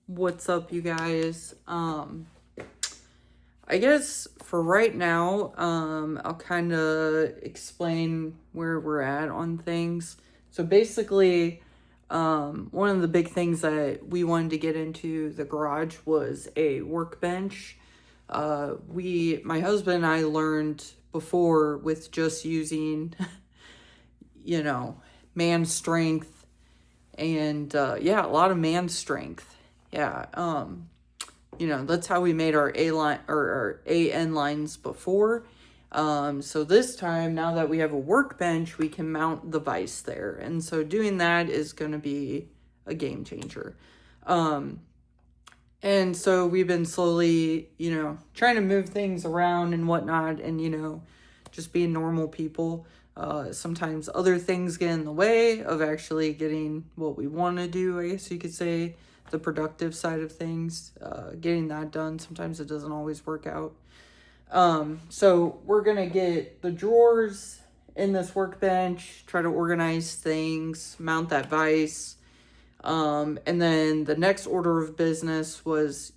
What's up, you guys? I guess for right now, I'll kind of explain where we're at on things. So basically, one of the big things that we wanted to get into the garage was a workbench. My husband and I learned before with just using, you know, man strength and, yeah, a lot of man strength. Yeah. That's how we made our A line or our AN lines before. So this time, now that we have a workbench, we can mount the vise there. And so doing that is going to be a game changer. And so we've been slowly, trying to move things around and whatnot and, just being normal people. Sometimes other things get in the way of actually getting what we want to do, I guess you could say, the productive side of things, getting that done. Sometimes it doesn't always work out. So we're going to get the drawers in this workbench, try to organize things, mount that vise. And then the next order of business was,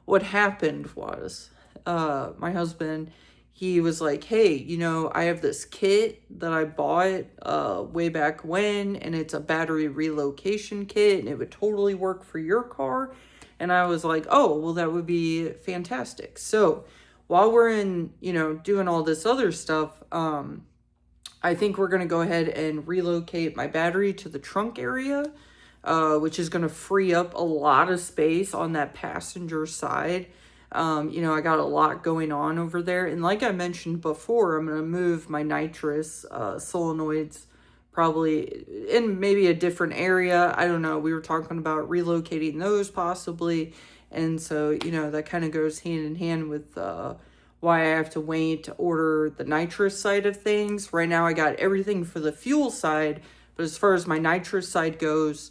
what happened was, my husband, he was like, hey, I have this kit that I bought way back when, and it's a battery relocation kit, and it would totally work for your car. And I was like, oh, well, that would be fantastic. So while we're in, doing all this other stuff, I think we're going to go ahead and relocate my battery to the trunk area, which is going to free up a lot of space on that passenger side. I got a lot going on over there. And like I mentioned before, I'm going to move my nitrous solenoids probably in maybe a different area. I don't know. We were talking about relocating those possibly. And so, that kind of goes hand in hand with why I have to wait to order the nitrous side of things. Right now I got everything for the fuel side, but as far as my nitrous side goes,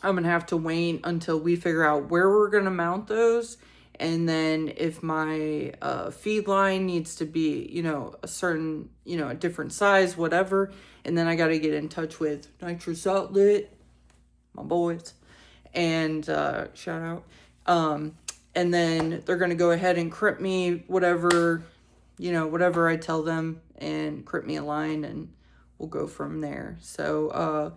I'm going to have to wait until we figure out where we're going to mount those. And then if my feed line needs to be, a certain, a different size, whatever. And then I got to get in touch with Nitrous Outlet, my boys, and shout out. And then they're going to go ahead and crimp me whatever I tell them, and crimp me a line, and we'll go from there. So,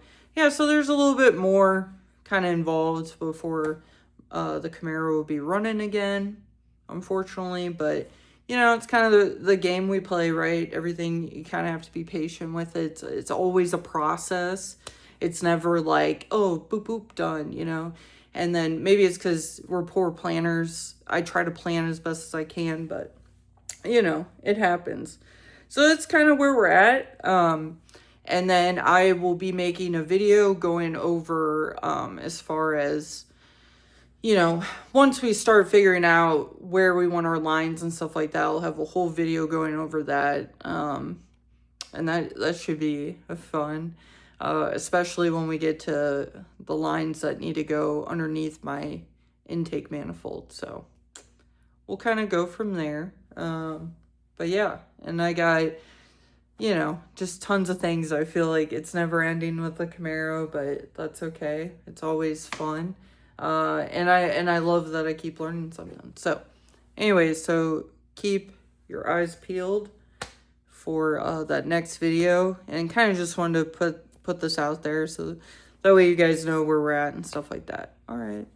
so there's a little bit more kind of involved before the Camaro will be running again, unfortunately. But, it's kind of the game we play, right? Everything, you kind of have to be patient with it. It's always a process. It's never like, oh, boop, boop, done, And then maybe it's because we're poor planners. I try to plan as best as I can, but, it happens. So that's kind of where we're at. And then I will be making a video going over as far as, once we start figuring out where we want our lines and stuff like that, I'll have a whole video going over that. And that should be fun. Especially when we get to the lines that need to go underneath my intake manifold. So we'll kind of go from there. But yeah, and I got, just tons of things. I feel like it's never ending with the Camaro, but that's okay. It's always fun. And I love that I keep learning something. So anyways, so keep your eyes peeled for that next video, and kind of just wanted to put this out there so that way you guys know where we're at and stuff like that. All right.